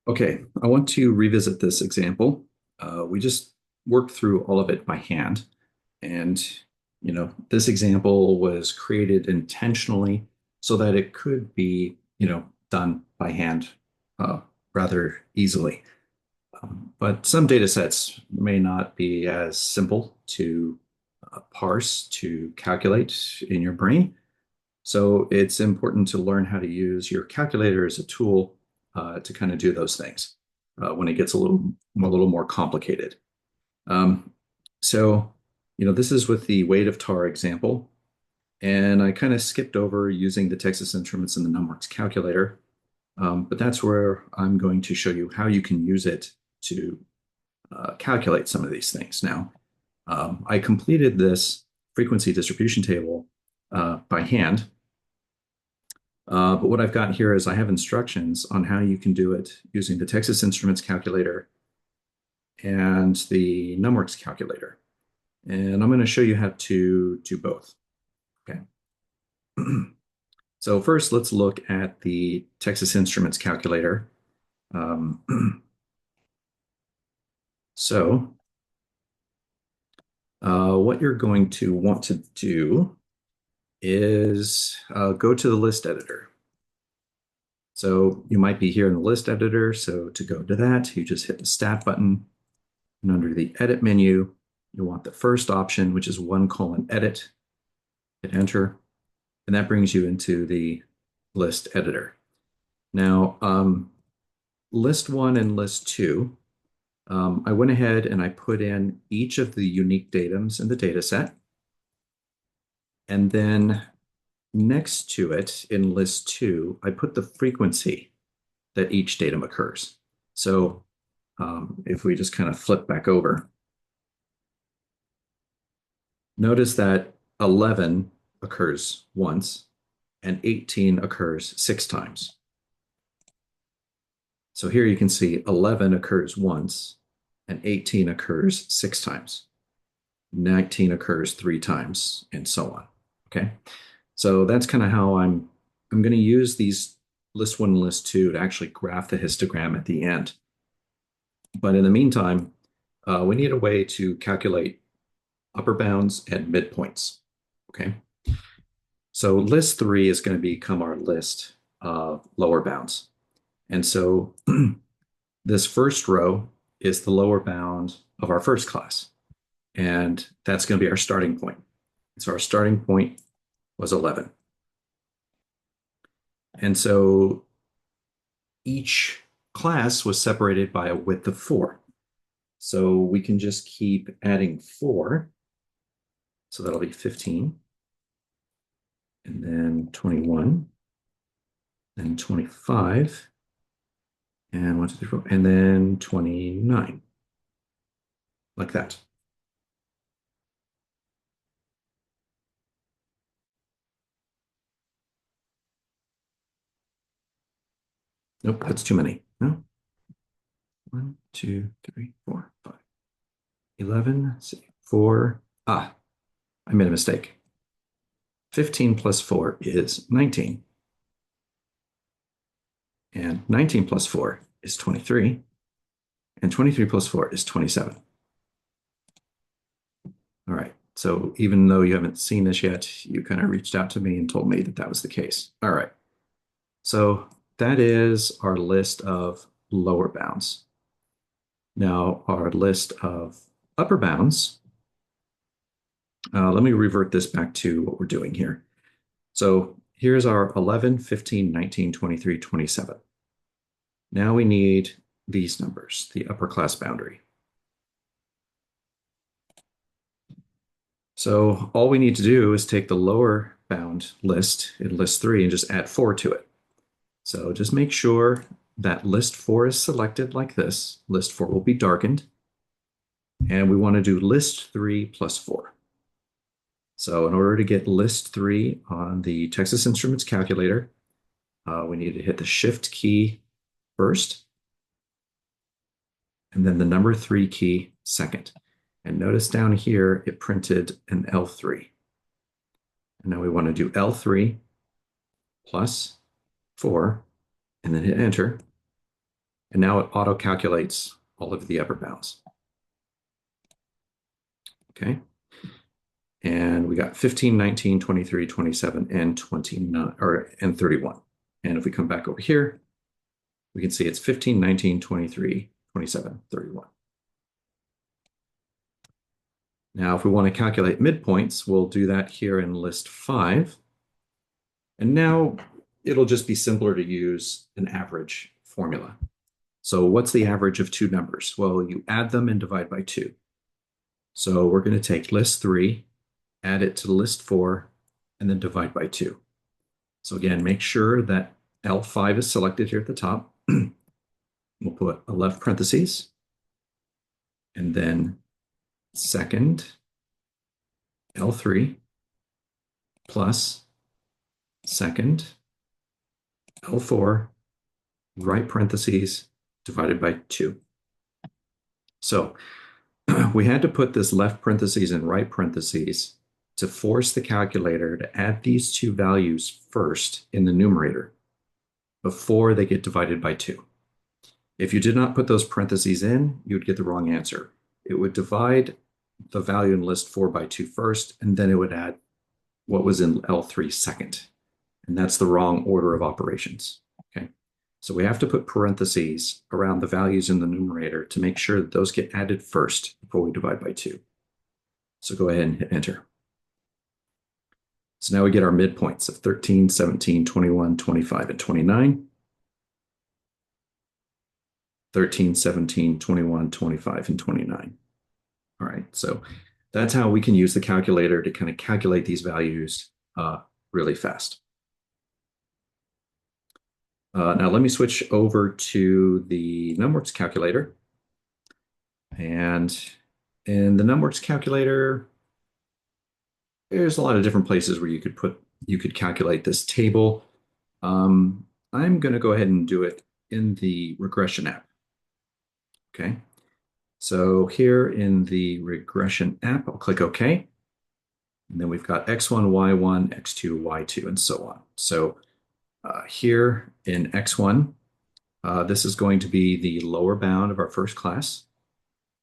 Okay, I want to revisit this example. We just worked through all of it by hand. And, this example was created intentionally so that it could be, done by hand uh, rather easily. But some data sets may not be as simple to parse, to calculate in your brain. So it's important to learn how to use your calculator as a tool to kind of do those things when it gets a little more complicated. Um, so, this is with the weight of tar example, and I kind of skipped over using the Texas Instruments and the Numworks calculator, but that's where I'm going to show you how you can use it to calculate some of these things. Now, I completed this frequency distribution table by hand. But what I've got here is I have instructions on how you can do it using the Texas Instruments calculator and the Numworks calculator. And I'm going to show you how to do both. Okay. So first, let's look at the Texas Instruments calculator. So what you're going to want to do is go to the list editor. So you might be here in the list editor. So to go to that, you just hit the Stat button. And under the Edit menu, you want the first option, which is 1:edit. Hit Enter. And that brings you into the list editor. Now, list 1 and list 2, I went ahead and I put in each of the unique datums in the data set. And then next to it in list 2, I put the frequency that each datum occurs. So if we just kind of flip back over, notice that 11 occurs once and 18 occurs 6 times. So here you can see 11 occurs once and 18 occurs 6 times. 19 occurs 3 times and so on. Okay. So that's kind of how I'm going to use these list 1 and list 2 to actually graph the histogram at the end. But in the meantime, we need a way to calculate upper bounds and midpoints. Okay. So list 3 is going to become our list of lower bounds. And so this first row is the lower bound of our first class. And that's going to be our starting point. So our starting point was 11. And so each class was separated by a width of 4. So we can just keep adding 4. So that'll be 15. And then 21. And 25. And 1, 2, 3, 4. And then 29. Like that. Nope, that's too many. No. 1, 2, 3, 4, 5. 11, let's see, 4. I made a mistake. 15 plus 4 is 19. And 19 plus 4 is 23. And 23 plus 4 is 27. All right. So even though you haven't seen this yet, you kind of reached out to me and told me that that was the case. All right. So that is our list of lower bounds. Now, our list of upper bounds, let me revert this back to what we're doing here. So here's our 11, 15, 19, 23, 27. Now we need these numbers, the upper class boundary. So all we need to do is take the lower bound list in list 3 and just add 4 to it. So just make sure that list 4 is selected like this. List 4 will be darkened. And we want to do list 3 plus 4. So in order to get list 3 on the Texas Instruments calculator, we need to hit the Shift key first, and then the number 3 key second. And notice down here, it printed an L3. And now we want to do L3 plus 4, and then hit Enter. And now it auto calculates all of the upper bounds. Okay. And we got 15, 19, 23, 27, and 29, and 31. And if we come back over here, we can see it's 15, 19, 23, 27, 31. Now, if we want to calculate midpoints, we'll do that here in list 5. And now it'll just be simpler to use an average formula. So what's the average of two numbers? Well, you add them and divide by 2. So we're going to take list 3, add it to list 4, and then divide by 2. So again, make sure that L5 is selected here at the top. We'll put a left parentheses, and then second L3 plus second L4, right parentheses, divided by 2. So we had to put this left parentheses and right parentheses to force the calculator to add these two values first in the numerator before they get divided by 2. If you did not put those parentheses in, you would get the wrong answer. It would divide the value in list 4 by 2 first, and then it would add what was in L3 second. And that's the wrong order of operations. Okay. So we have to put parentheses around the values in the numerator to make sure that those get added first before we divide by 2. So go ahead and hit enter. So now we get our midpoints of 13, 17, 21, 25, and 29. 13, 17, 21, 25, and 29. All right, so that's how we can use the calculator to kind of calculate these values really fast. Now let me switch over to the Numworks calculator. And in the Numworks calculator, there's a lot of different places where you could calculate this table. I'm going to go ahead and do it in the regression app. Okay, so here in the regression app, I'll click OK. And then we've got X1, Y1, X2, Y2, and so on. So here in X1, this is going to be the lower bound of our first class.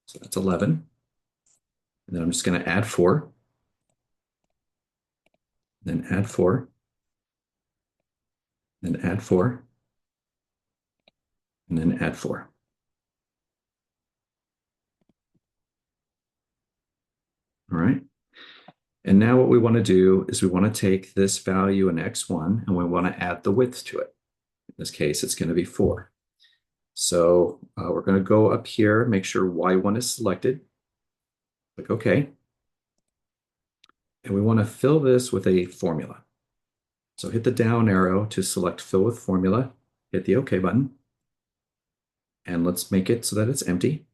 So that's 11. And then I'm just going to add 4. Then add 4. Then add 4. And then add 4. All right. And now what we want to do is we want to take this value in X1 and we want to add the width to it. In this case, it's going to be 4. So we're going to go up here, make sure Y1 is selected. Click OK. And we want to fill this with a formula. So hit the down arrow to select fill with formula, hit the OK button. And let's make it so that it's empty.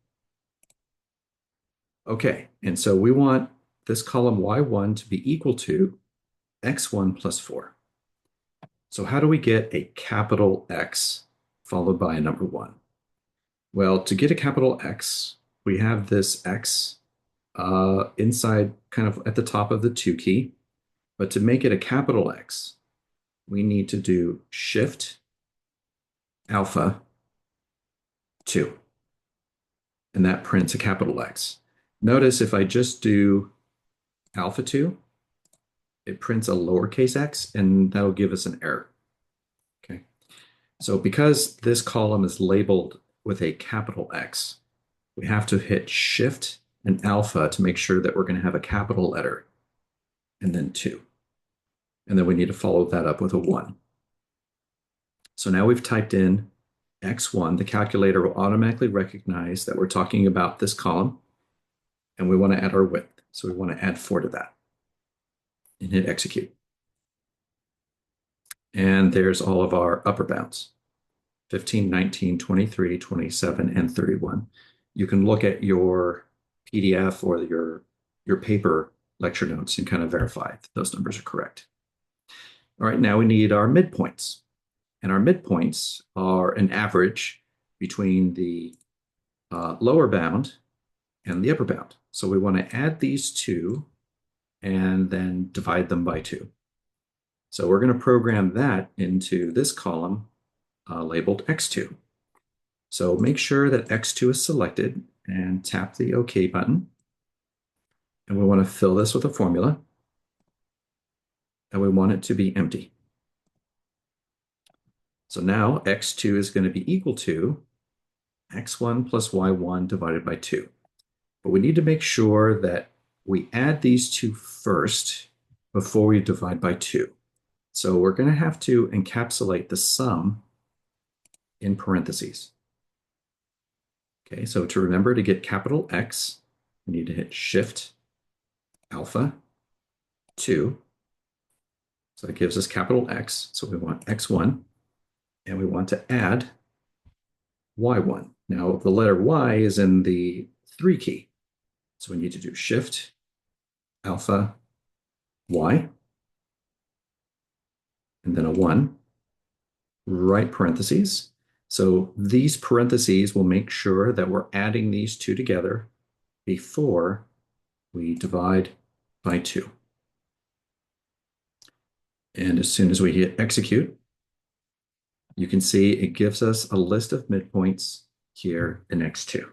Okay, and so we want this column Y1 to be equal to X1 plus 4. So how do we get a capital X followed by a number 1? Well, to get a capital X, we have this X inside kind of at the top of the 2 key. But to make it a capital X, we need to do Shift Alpha 2. And that prints a capital X. Notice if I just do Alpha 2, it prints a lowercase x, and that'll give us an error. Okay. So because this column is labeled with a capital X, we have to hit Shift and Alpha to make sure that we're going to have a capital letter, and then 2. And then we need to follow that up with a 1. So now we've typed in X1. The calculator will automatically recognize that we're talking about this column, and we want to add our width. So we want to add 4 to that and hit execute. And there's all of our upper bounds, 15, 19, 23, 27, and 31. You can look at your PDF or your paper lecture notes and kind of verify that those numbers are correct. All right, now we need our midpoints. And our midpoints are an average between the lower bound and the upper bound. So we want to add these two and then divide them by 2. So we're going to program that into this column labeled X2. So make sure that X2 is selected and tap the OK button. And we want to fill this with a formula. And we want it to be empty. So now X2 is going to be equal to X1 plus Y1 divided by 2. But we need to make sure that we add these two first before we divide by 2. So we're going to have to encapsulate the sum in parentheses. Okay, so to remember to get capital X, we need to hit Shift Alpha 2. So that gives us capital X. So we want X1, and we want to add Y1. Now the letter Y is in the 3 key. So we need to do Shift Alpha Y, and then a 1, right parentheses. So these parentheses will make sure that we're adding these two together before we divide by 2. And as soon as we hit execute, you can see it gives us a list of midpoints here in X2.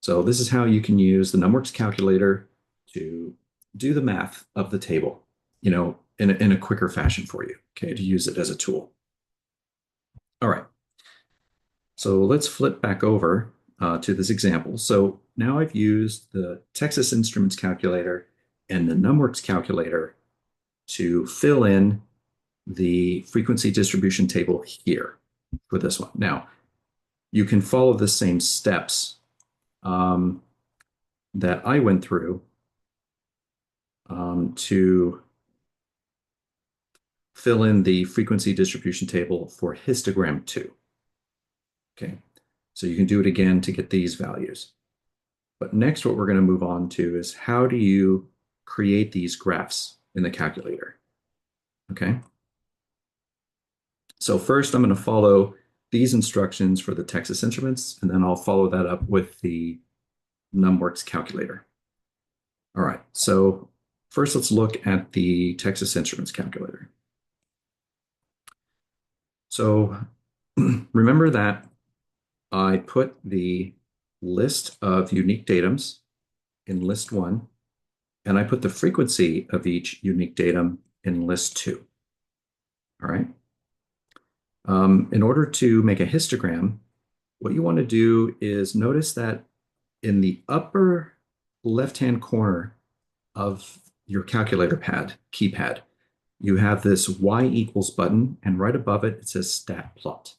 So this is how you can use the Numworks calculator to do the math of the table, in a quicker fashion for you, okay, to use it as a tool. All right. So let's flip back over to this example. So now I've used the Texas Instruments calculator and the Numworks calculator to fill in the frequency distribution table here for this one. Now, you can follow the same steps that I went through to fill in the frequency distribution table for histogram 2. Okay, so you can do it again to get these values. But next, what we're going to move on to is how do you create these graphs in the calculator? Okay, so first I'm going to follow these instructions for the Texas Instruments, and then I'll follow that up with the Numworks calculator. All right, so first let's look at the Texas Instruments calculator. So remember that I put the list of unique datums in list 1, and I put the frequency of each unique datum in list 2. All right. In order to make a histogram, what you want to do is notice that in the upper left-hand corner of your calculator keypad, you have this Y equals button, and right above it, it says stat plot.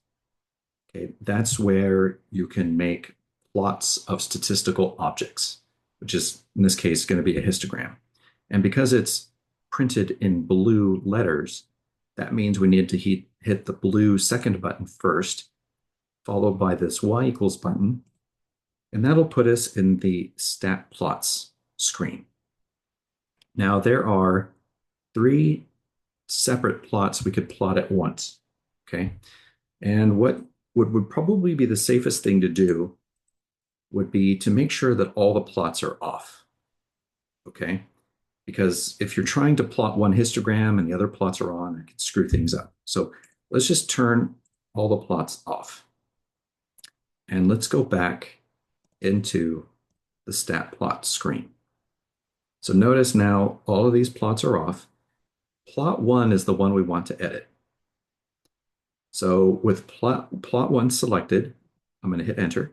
Okay, that's where you can make plots of statistical objects, which is in this case going to be a histogram. And because it's printed in blue letters, that means we need to hit the blue second button first, followed by this Y equals button, and that'll put us in the stat plots screen. Now there are 3 separate plots we could plot at once, okay? And what would probably be the safest thing to do would be to make sure that all the plots are off, okay? Because if you're trying to plot one histogram and the other plots are on, it can screw things up. So let's just turn all the plots off. And let's go back into the stat plot screen. So notice now all of these plots are off. Plot 1 is the one we want to edit. So with plot 1 selected, I'm going to hit enter.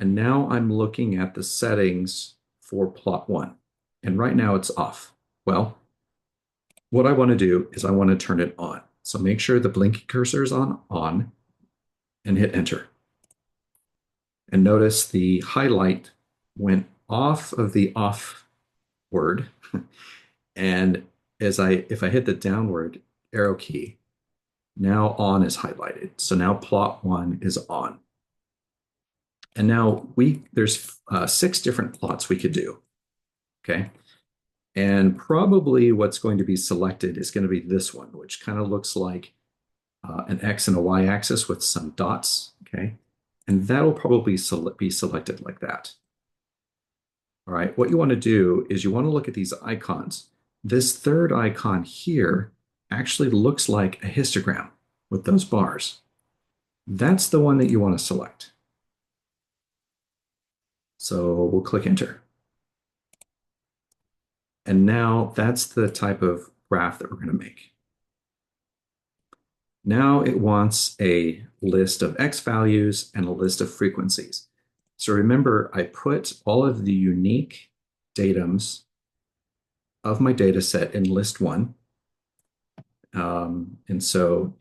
And now I'm looking at the settings for plot 1. And right now it's off. Well, what I want to do is I want to turn it on. So make sure the blinking cursor is on and hit enter. And notice the highlight went off of the off word. And if I hit the downward arrow key, now on is highlighted. So now plot 1 is on. And now there's 6 different plots we could do. Okay. And probably what's going to be selected is going to be this one, which kind of looks like an X and a Y axis with some dots. Okay. And that'll probably be selected like that. All right. What you want to do is you want to look at these icons. This third icon here actually looks like a histogram with those bars. That's the one that you want to select. So we'll click enter. And now that's the type of graph that we're going to make. Now it wants a list of X values and a list of frequencies. So remember, I put all of the unique datums of my data set in list one. And so,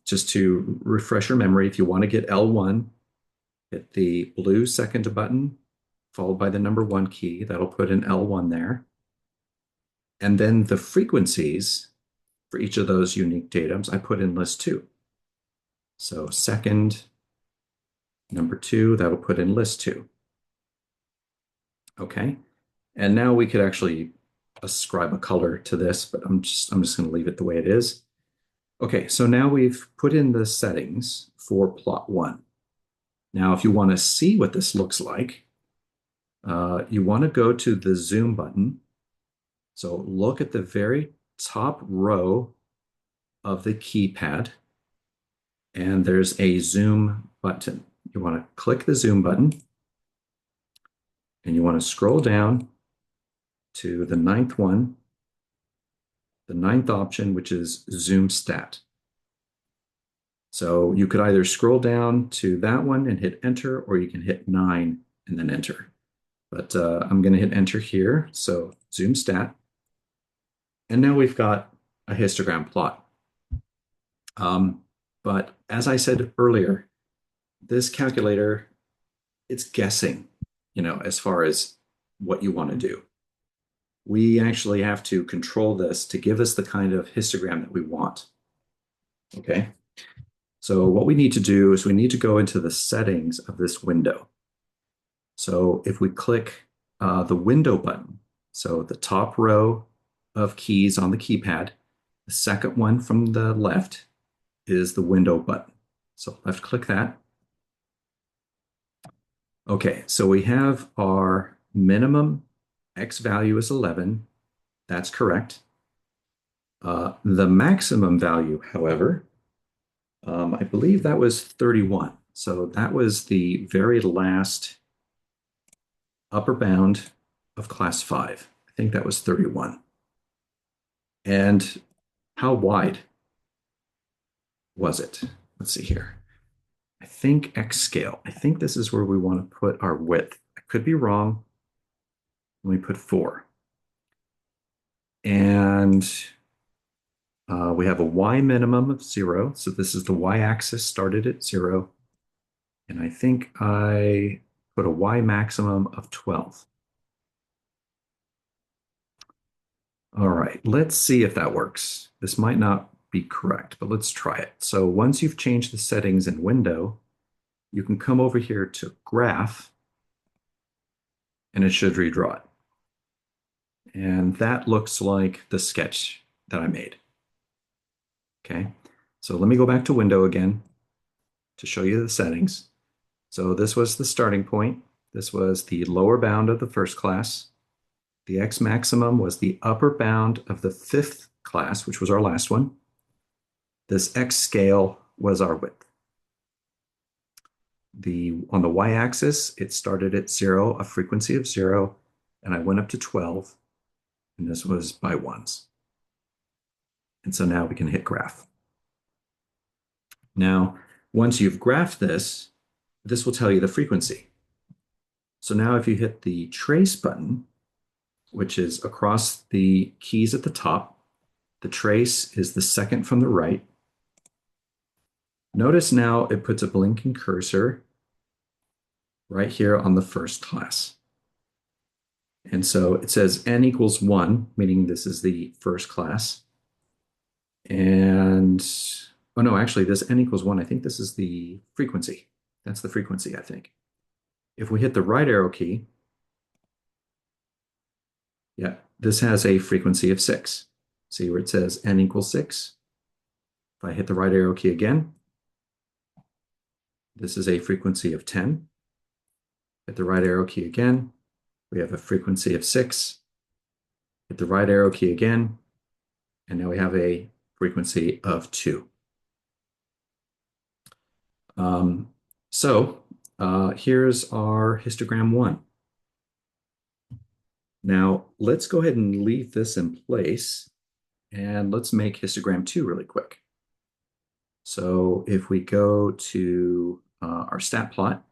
just to refresh your memory, if you want to get L1, hit the blue second button, followed by the number one key. That'll put an L1 there. And then the frequencies for each of those unique datums, I put in list two. So second, number two, that'll put in list two. Okay. And now we could actually ascribe a color to this, but I'm just going to leave it the way it is. Okay, so now we've put in the settings for plot one. Now, if you want to see what this looks like, you want to go to the zoom button. So look at the very top row of the keypad, and there's a zoom button. You want to click the zoom button, and you want to scroll down to the ninth one, the ninth option, which is zoom stat. So you could either scroll down to that one and hit enter, or you can hit 9 and then enter. But I'm going to hit enter here. So zoom stat. And now we've got a histogram plot. But as I said earlier, this calculator, it's guessing, as far as what you want to do. We actually have to control this to give us the kind of histogram that we want. Okay. So what we need to do is we need to go into the settings of this window. So if we click the window button, so the top row of keys on the keypad, the second one from the left is the window button. So left click that. Okay, so we have our minimum X value is 11. That's correct. The maximum value, however, I believe that was 31. So that was the very last upper bound of class 5. I think that was 31. And how wide was it? Let's see here. I think X scale. I think this is where we want to put our width. I could be wrong. Let me put 4. And we have a Y minimum of 0. So this is the Y axis started at 0. And I think I put a Y maximum of 12. All right, let's see if that works. This might not be correct, but let's try it. So once you've changed the settings in window, you can come over here to graph, and it should redraw it. And that looks like the sketch that I made. Okay, so let me go back to window again to show you the settings. So this was the starting point. This was the lower bound of the first class. The X maximum was the upper bound of the fifth class, which was our last one. This X scale was our width. On the Y-axis, it started at 0, a frequency of 0, and I went up to 12, and this was by ones. And so now we can hit graph. Now, once you've graphed this, this will tell you the frequency. So now if you hit the trace button, which is across the keys at the top, the trace is the second from the right. Notice now it puts a blinking cursor right here on the first class. And so it says n equals 1, meaning this is the first class. And, oh no, actually this n equals 1, I think this is the frequency. That's the frequency, I think. If we hit the right arrow key, yeah, this has a frequency of 6. See where it says n equals 6? If I hit the right arrow key again, this is a frequency of 10. Hit the right arrow key again, we have a frequency of 6. Hit the right arrow key again, and now we have a frequency of 2. Um, here's our histogram one. Now let's go ahead and leave this in place and let's make histogram two really quick. So if we go to our stat plot,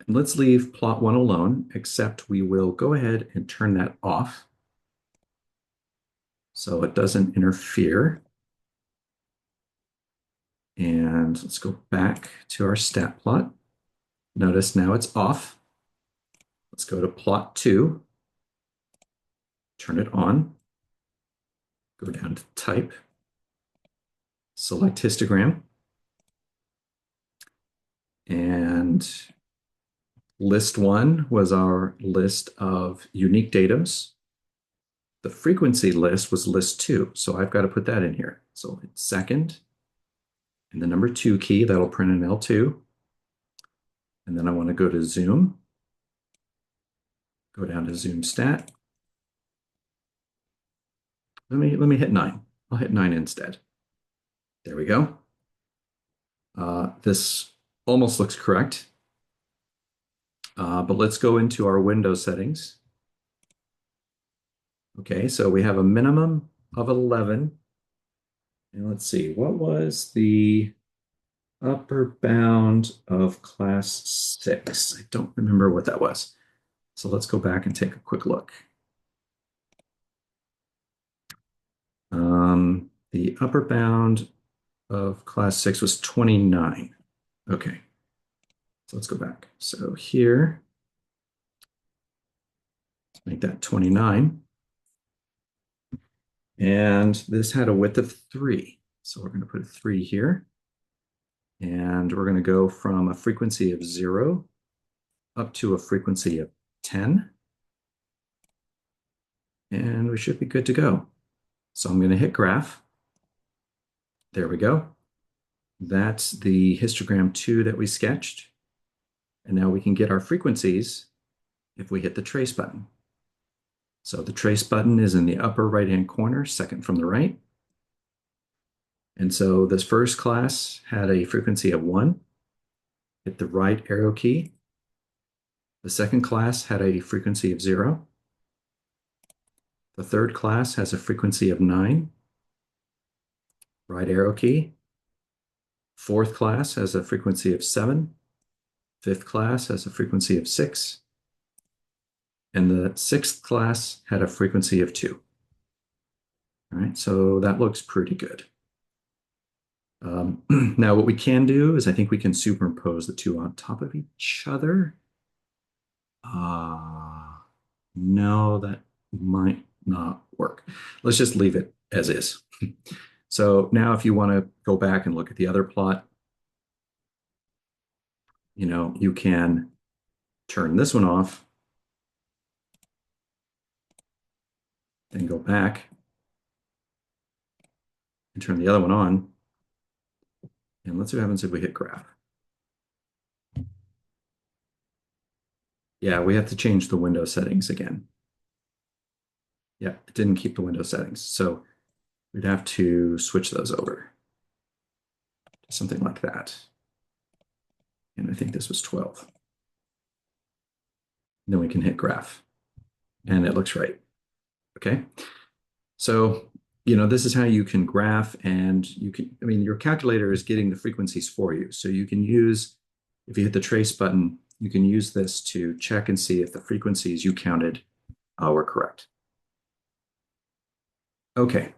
and let's leave plot one alone, except we will go ahead and turn that off so it doesn't interfere. And let's go back to our stat plot. Notice now it's off. Let's go to plot two, turn it on, go down to type, select histogram, and list one was our list of unique datums. The frequency list was list two, so I've got to put that in here. So it's second, and the number two key, that'll print an L2. And then I want to go to zoom, go down to zoom stat. Let me hit 9. I'll hit 9 instead. There we go. This almost looks correct. But let's go into our window settings. Okay, so we have a minimum of 11. And let's see, what was the upper bound of class 6? I don't remember what that was. So let's go back and take a quick look. The upper bound of class 6 was 29. Okay, so let's go back. So here, let's make that 29. And this had a width of 3. So we're going to put a 3 here. And we're going to go from a frequency of 0 up to a frequency of 10. And we should be good to go. So I'm going to hit graph. There we go. That's the histogram 2 that we sketched. And now we can get our frequencies if we hit the trace button. So the trace button is in the upper right-hand corner, second from the right. And so this first class had a frequency of 1. Hit the right arrow key. The second class had a frequency of 0. The third class has a frequency of 9. Right arrow key. Fourth class has a frequency of 7. Fifth class has a frequency of 6. And the sixth class had a frequency of 2. All right, so that looks pretty good. Now what we can do is I think we can superimpose the two on top of each other. No, that might not work. Let's just leave it as is. So now if you want to go back and look at the other plot, you can turn this one off, then go back and turn the other one on. And let's see what happens if we hit graph. Yeah, we have to change the window settings again. Yeah, it didn't keep the window settings. So we'd have to switch those over to something like that. And I think this was 12. And then we can hit graph. And it looks right. Okay. So, this is how you can graph, and your calculator is getting the frequencies for you. So you can use, if you hit the trace button, you can use this to check and see if the frequencies you counted were correct. Okay,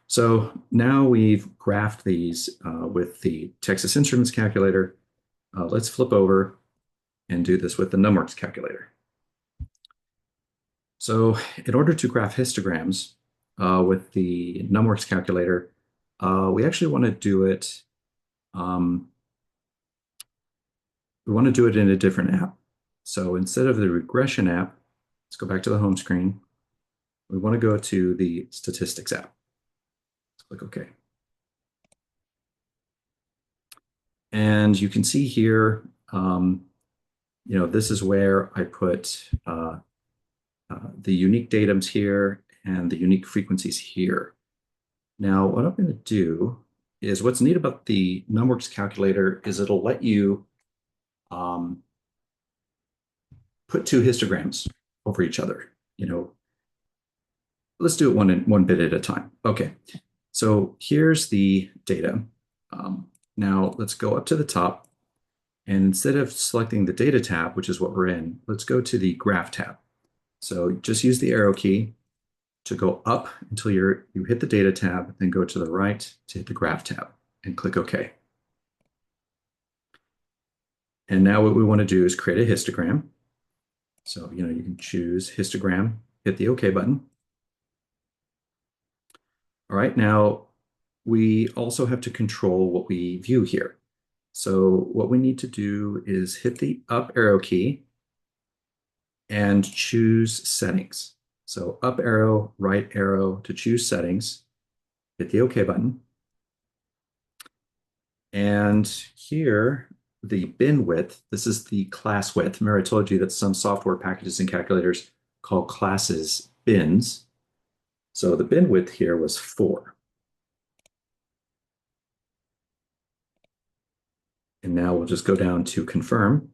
so now we've graphed these with the Texas Instruments calculator. Let's flip over and do this with the Numworks calculator. So in order to graph histograms with the Numworks calculator, we actually want to do it. We want to do it in a different app. So instead of the regression app, let's go back to the home screen. We want to go to the statistics app. Let's click OK. And you can see here, this is where I put the unique datums here and the unique frequencies here. Now, what I'm going to do is what's neat about the Numworks calculator is it'll let you um, put two histograms over each other. Let's do it one bit at a time. Okay, so here's the data. Now let's go up to the top, and instead of selecting the data tab, which is what we're in, let's go to the graph tab. So just use the arrow key to go up until you hit the data tab, then go to the right to hit the graph tab and click OK. And now what we want to do is create a histogram. So, you can choose histogram, hit the OK button. All right, now we also have to control what we view here. So what we need to do is hit the up arrow key and choose settings. So up arrow, right arrow to choose settings, hit the OK button. And here, the bin width, this is the class width. Remember, I told you that some software packages and calculators call classes bins. So the bin width here was 4. And now we'll just go down to confirm.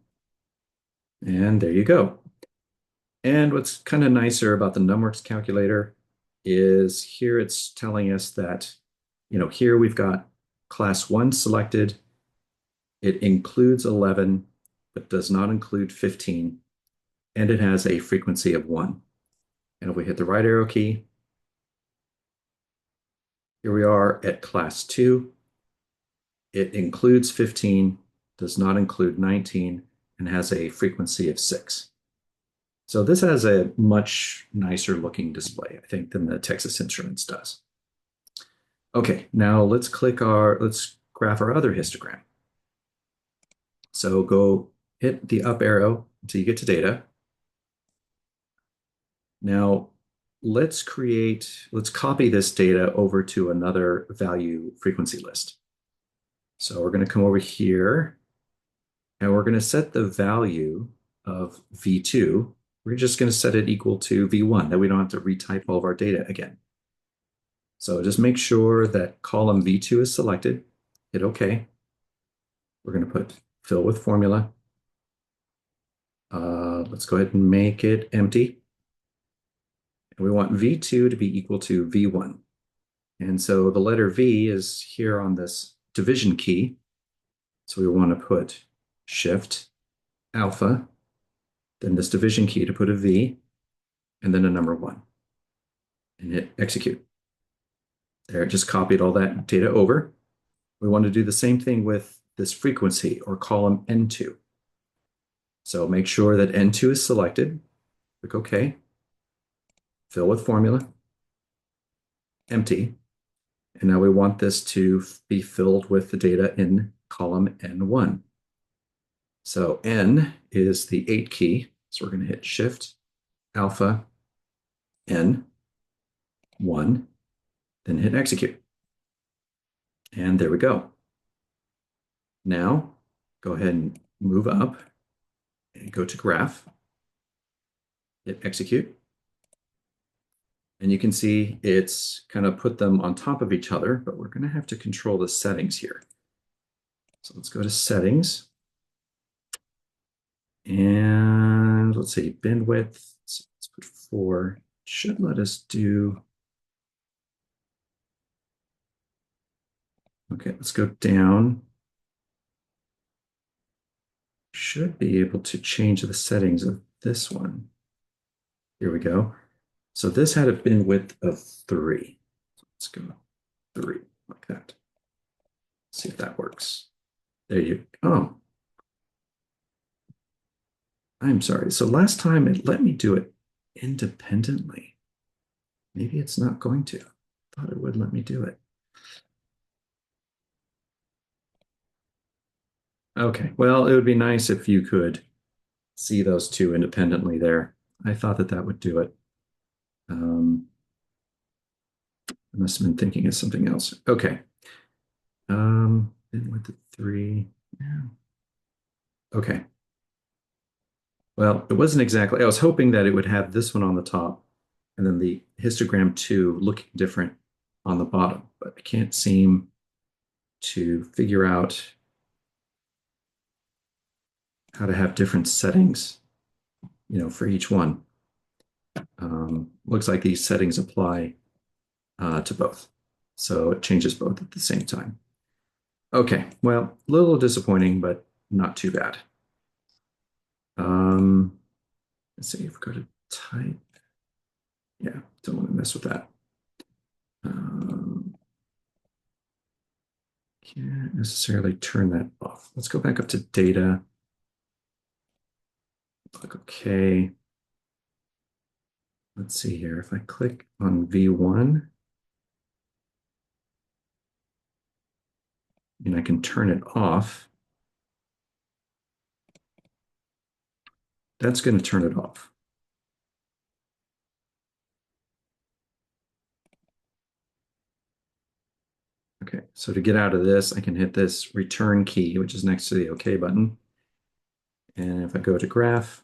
And there you go. And what's kind of nicer about the Numworks calculator is here it's telling us that, here we've got class 1 selected. It includes 11, but does not include 15. And it has a frequency of 1. And if we hit the right arrow key, here we are at class 2. It includes 15, does not include 19, and has a frequency of 6. So this has a much nicer looking display, I think, than the Texas Instruments does. Okay, now let's graph our other histogram. So go hit the up arrow until you get to data. Now let's copy this data over to another value frequency list. So we're going to come over here and we're going to set the value of V2. We're just going to set it equal to V1, that we don't have to retype all of our data again. So just make sure that column V2 is selected, hit OK. We're going to put fill with formula. Let's go ahead and make it empty. And we want V2 to be equal to V1. And so the letter V is here on this division key. So we want to put Shift, Alpha, then this division key to put a V, and then a number 1. And hit execute. There, it just copied all that data over. We want to do the same thing with this frequency or column N2. So make sure that N2 is selected. Click OK. Fill with formula. Empty. And now we want this to be filled with the data in column N1. So N is the 8 key. So we're going to hit Shift, Alpha, N, 1, then hit execute. And there we go. Now go ahead and move up and go to graph, hit execute. And you can see it's kind of put them on top of each other, but we're going to have to control the settings here. So let's go to settings. And let's see, bin width, let's put 4. Should let us do, okay, let's go down. Should be able to change the settings of this one. Here we go. So this had a bin width of 3. Let's go 3 like that. See if that works. There you go. Oh, I'm sorry. So last time it let me do it independently. Maybe it's not going to. I thought it would let me do it. Okay, well, it would be nice if you could see those two independently there. I thought that would do it. I must have been thinking of something else. Okay. Then with the 3. Yeah. Okay. Well, it wasn't exactly, I was hoping that it would have this one on the top and then the histogram 2 looking different on the bottom, but I can't seem to figure out how to have different settings, for each one. Looks like these settings apply to both. So it changes both at the same time. Okay, well, a little disappointing, but not too bad. Let's see if we go to type. Yeah, don't want to mess with that. Can't necessarily turn that off. Let's go back up to data. Click OK. Let's see here. If I click on V1, and I can turn it off, that's going to turn it off. Okay, so to get out of this, I can hit this return key, which is next to the OK button. And if I go to graph,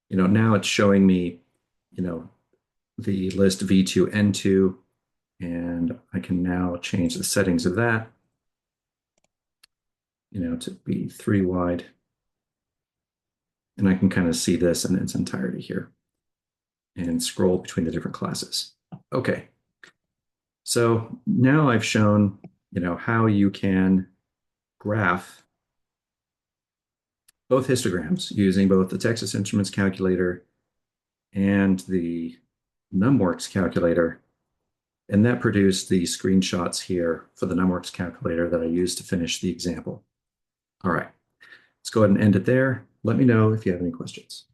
now it's showing me, the list V2, N2, and I can now change the settings of that, to be 3 wide. And I can kind of see this in its entirety here and scroll between the different classes. Okay. So now I've shown, how you can graph both histograms using both the Texas Instruments calculator and the Numworks calculator. And that produced the screenshots here for the Numworks calculator that I used to finish the example. All right, let's go ahead and end it there. Let me know if you have any questions.